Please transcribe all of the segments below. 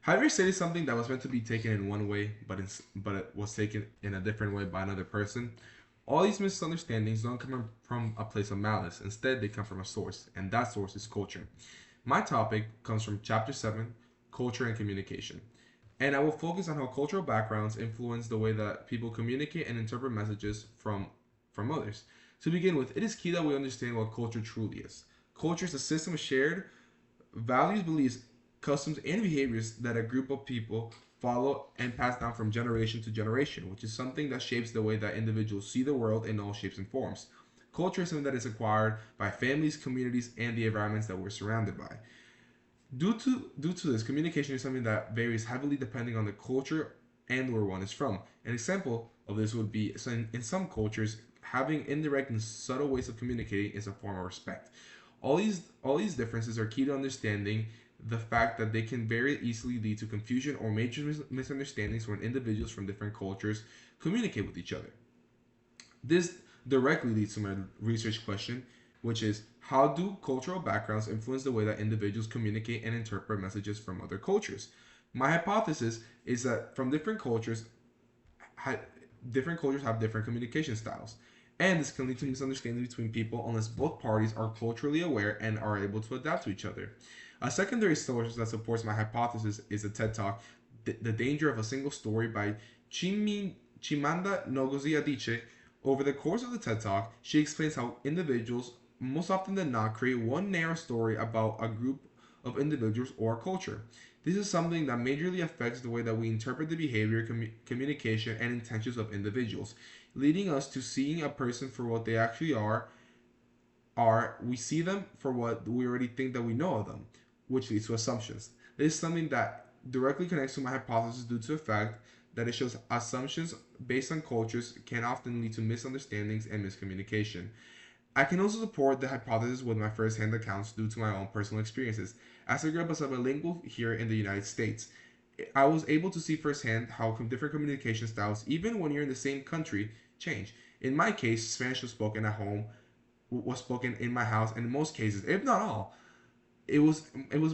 Have you ever stated something that was meant to be taken in one way, but it was taken in a different way by another person? All these misunderstandings don't come from a place of malice. Instead, they come from a source, and that source is culture. My topic comes from Chapter 7, Culture and Communication. And I will focus on how cultural backgrounds influence the way that people communicate and interpret messages from others. To begin with, it is key that we understand what culture truly is. Culture is a system of shared values, beliefs, customs, and behaviors that a group of people follow and pass down from generation to generation, which is something that shapes the way that individuals see the world in all shapes and forms. Culture is something that is acquired by families, communities, and the environments that we're surrounded by. Due to this, communication is something that varies heavily depending on the culture and where one is from. An example of this would be so in some cultures, having indirect and subtle ways of communicating is a form of respect. All these differences are key to understanding the fact that they can very easily lead to confusion or major misunderstandings when individuals from different cultures communicate with each other. This directly leads to my research question, which is how do cultural backgrounds influence the way that individuals communicate and interpret messages from other cultures? My hypothesis is that from ha- different cultures have different communication styles, and this can lead to misunderstandings between people unless both parties are culturally aware and are able to adapt to each other. A secondary source that supports my hypothesis is a TED Talk, The Danger of a Single Story by Chimanda Ngozi Adichie. Over the course of the TED Talk, she explains how individuals, most often than not, create one narrow story about a group of individuals or a culture. This is something that majorly affects the way that we interpret the behavior, communication, and intentions of individuals, leading us to seeing a person for what they actually are we see them for what we already think that we know of them, which leads to assumptions. This is something that directly connects to my hypothesis due to the fact that it shows assumptions based on cultures can often lead to misunderstandings and miscommunication. I can also support the hypothesis with my first-hand accounts due to my own personal experiences. As I grew up as a bilingual here in the United States, I was able to see firsthand how different communication styles, even when you're in the same country, change. In my case, Spanish was spoken at home, was spoken in my house, and in most cases, if not all, it was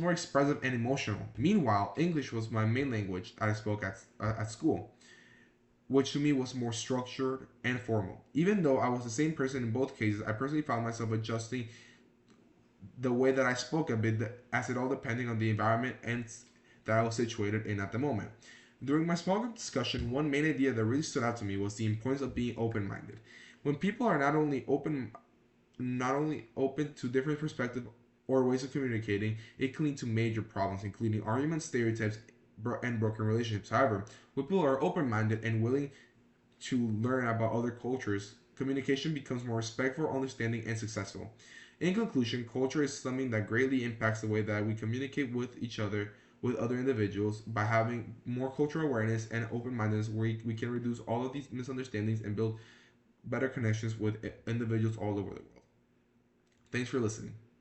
more expressive and emotional. Meanwhile, English was my main language that I spoke at school, which to me was more structured and formal. Even though I was the same person in both cases, I personally found myself adjusting the way that I spoke a bit, as it all depending on the environment and that I was situated in at the moment. During my small group discussion, one main idea that really stood out to me was the importance of being open-minded. When people are not only open to different perspectives or ways of communicating, it can lead to major problems, including arguments, stereotypes, and broken relationships. However, when people are open minded and willing to learn about other cultures, communication becomes more respectful, understanding, and successful. In conclusion, culture is something that greatly impacts the way that we communicate with each other, with other individuals. By having more cultural awareness and open mindedness, we can reduce all of these misunderstandings and build better connections with individuals all over the world. Thanks for listening.